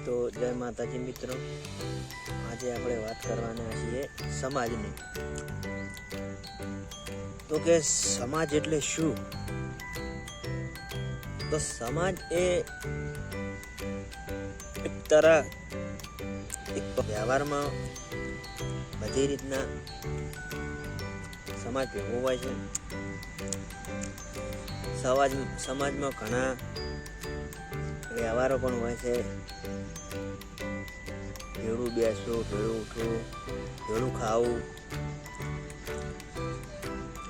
તો જય માતાજી મિત્રો, આજે આપણે વાત કરવાના છીએ સમાજની। તો કે સમાજ એટલે શું? તો સમાજ એ એક વ્યવહારમાં બધી રીતના સમાજ ભેગો હોય છે। સમાજમાં ઘણા વ્યવહારો પણ હોય છે। ભેળું બેસવું, ભેળું ઉઠવું, ભેળું ખાવું।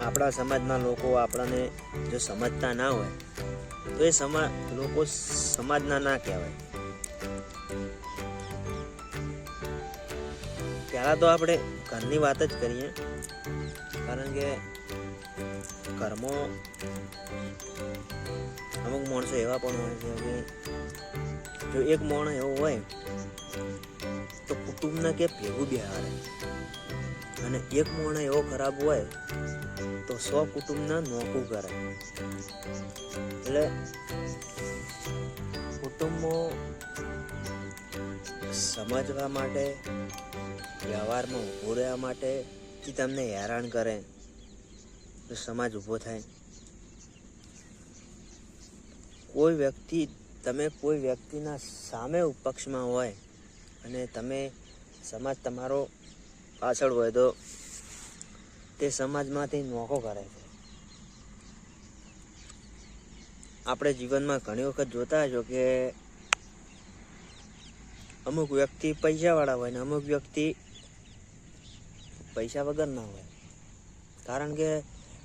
આપણા સમાજના લોકો આપણને જો સમજતા ના હોય તો એ લોકો સમાજના ના કહેવાય। પહેલાં તો આપણે ઘરની વાત જ કરીએ, કારણ કે ઘરમાં અમુક માણસો એવા પણ હોય છે કે જો એક માણસ એવો હોય તો કુટુંબને કે ભેગું બેહાડે, અને એક માણસ એવો ખરાબ હોય તો 100 કુટુંબને નોખું કરે। એટલે કુટુંબમાં સમજવા માટે, વ્યવહારમાં ઊભું રહેવા માટે જે તમને હેરાન કરે તો સમાજ ઊભો થાય। તમે કોઈ વ્યક્તિના સામે પક્ષમાં હોય અને સમાજ તમારો પાછળ હોય તો તે સમાજમાંથી નોખો કરે છે। આપણે જીવનમાં ઘણી વખત જોતા હશો કે અમુક વ્યક્તિ પૈસાવાળા હોય ને અમુક વ્યક્તિ પૈસા વગરના હોય। કારણ કે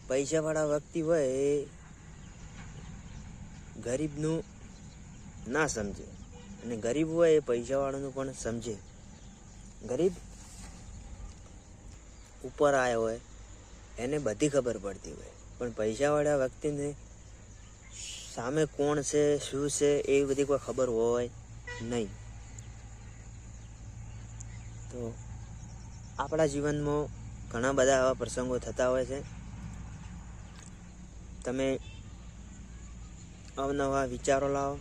પૈસાવાળા વ્યક્તિ હોય એ ગરીબનું ના સમજે, અને ગરીબ હોય એ પૈસાવાળાનું પણ સમજે। ગરીબ ઉપર આવ્યો હોય એને બધી ખબર પડતી હોય, પણ પૈસાવાળા વ્યક્તિને સામે કોણ છે, શું છે, એ બધી કોઈ ખબર હોય નહીં। તો આપણા જીવનમાં ઘણા બધા આવા પ્રસંગો થતા હોય છે। તમે અવનવા વિચારો લાવો।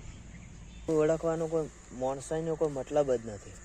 ઓળખવાનો કોઈ માણસાઈનો કોઈ મતલબ જ નથી।